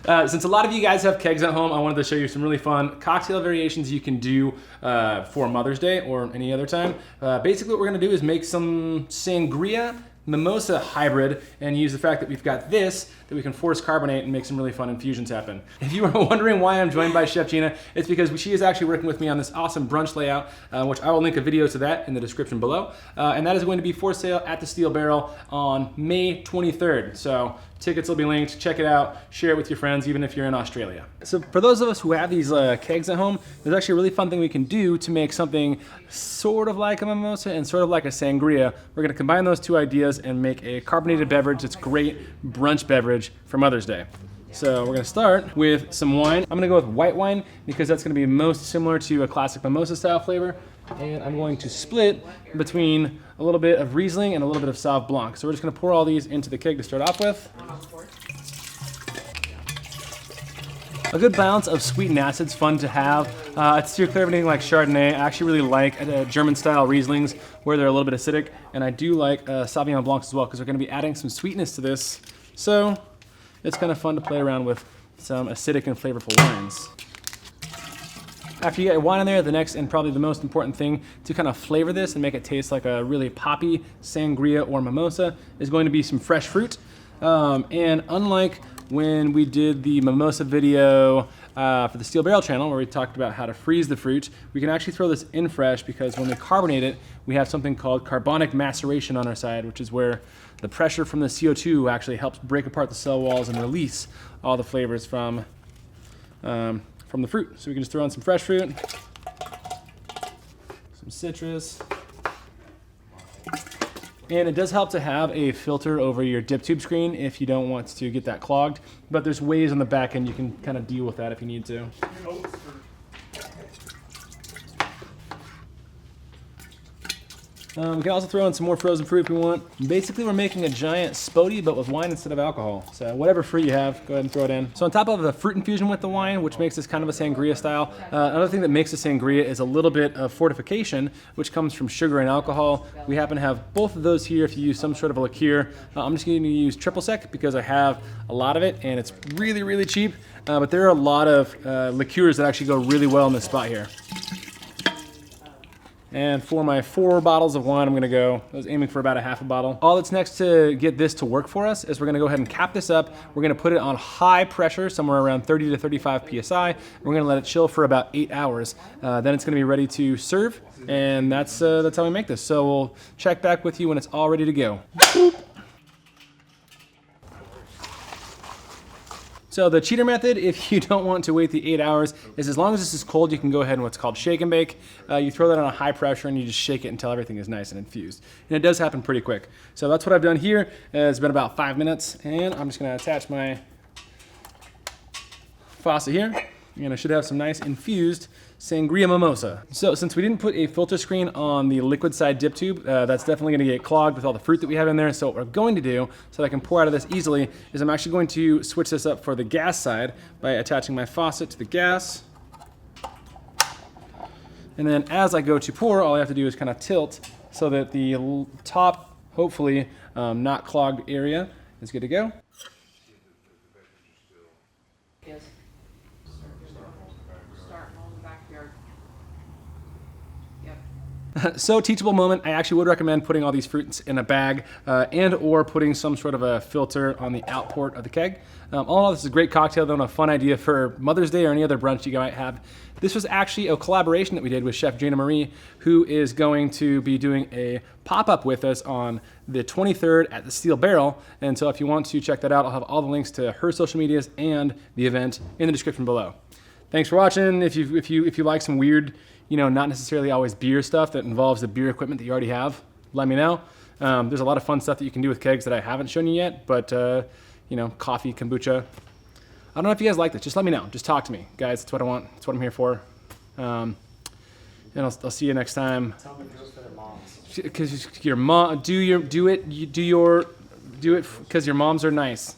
Since a lot of you guys have kegs at home, I wanted to show you some really fun cocktail variations you can do for Mother's Day or any other time. Basically what we're gonna do is make some sangria mimosa hybrid and use the fact that we've got this that we can force carbonate and make some really fun infusions happen. If you were wondering why I'm joined by Chef Gina, it's because she is actually working with me on this awesome brunch layout, which I will link a video to that in the description below. And that is going to be for sale at the Steel Barrel on May 23rd. So tickets will be linked, check it out, share it with your friends, even if you're in Australia. So for those of us who have these kegs at home, there's actually a really fun thing we can do to make something sort of like a mimosa and sort of like a sangria. We're gonna combine those two ideas and make a carbonated beverage that's great brunch beverage for Mother's Day. So we're gonna start with some wine. I'm gonna go with white wine because that's gonna be most similar to a classic mimosa style flavor. And I'm going to split between a little bit of Riesling and a little bit of Sauv Blanc. So we're just gonna pour all these into the keg to start off with. A good balance of sweet and acid's fun to have. It's steer clear of anything like Chardonnay. I actually really like German style Rieslings where they're a little bit acidic. And I do like Sauvignon Blancs as well because we're gonna be adding some sweetness to this. So it's kind of fun to play around with some acidic and flavorful wines. After you get your wine in there, the next and probably the most important thing to kind of flavor this and make it taste like a really poppy sangria or mimosa is going to be some fresh fruit. And unlike when we did the mimosa video for the Steel Barrel channel where we talked about how to freeze the fruit, we can actually throw this in fresh because when we carbonate it, we have something called carbonic maceration on our side, which is where the pressure from the CO2 actually helps break apart the cell walls and release all the flavors from the fruit. So we can just throw in some fresh fruit, some citrus, and it does help to have a filter over your dip tube screen if you don't want to get that clogged, but there's ways on the back end you can kind of deal with that if you need to. We can also throw in some more frozen fruit if we want. Basically, we're making a giant spodie, but with wine instead of alcohol. So whatever fruit you have, go ahead and throw it in. So on top of the fruit infusion with the wine, which makes this kind of a sangria style, another thing that makes a sangria is a little bit of fortification, which comes from sugar and alcohol. We happen to have both of those here if you use some sort of a liqueur. I'm just going to use triple sec because I have a lot of it and it's really, really cheap. But there are a lot of liqueurs that actually go really well in this spot here. And for my 4 bottles of wine, I was aiming for about a half a bottle. All that's next to get this to work for us is we're gonna go ahead and cap this up. We're gonna put it on high pressure, somewhere around 30 to 35 PSI. We're gonna let it chill for about 8 hours. Then it's gonna be ready to serve, and that's how we make this. So we'll check back with you when it's all ready to go. So the cheater method, if you don't want to wait the 8 hours, is as long as this is cold, you can go ahead and what's called shake and bake. You throw that on a high pressure and you just shake it until everything is nice and infused. And it does happen pretty quick. So that's what I've done here. It's been about 5 minutes, and I'm just gonna attach my faucet here. And I should have some nice infused sangria mimosa. So since we didn't put a filter screen on the liquid side dip tube, that's definitely gonna get clogged with all the fruit that we have in there. So what we're going to do, so that I can pour out of this easily, is I'm actually going to switch this up for the gas side by attaching my faucet to the gas. And then as I go to pour, all I have to do is kind of tilt so that the top, hopefully not clogged area is good to go. Yes. Start in the backyard. Yep. So teachable moment, I actually would recommend putting all these fruits in a bag and or putting some sort of a filter on the outport of the keg. All in all, this is a great cocktail though, and a fun idea for Mother's Day or any other brunch you might have. This was actually a collaboration that we did with Chef Gina Marie, who is going to be doing a pop-up with us on the 23rd at the Steel Barrel. And so if you want to check that out, I'll have all the links to her social medias and the event in the description below. Thanks for watching. If you like some weird, not necessarily always beer stuff that involves the beer equipment that you already have, let me know. There's a lot of fun stuff that you can do with kegs that I haven't shown you yet, but coffee, kombucha. I don't know if you guys like this. Just let me know. Just talk to me, guys. That's what I want. That's what I'm here for. And I'll see you next time. Tell them it goes for their moms. Because your mom, do it because your moms are nice.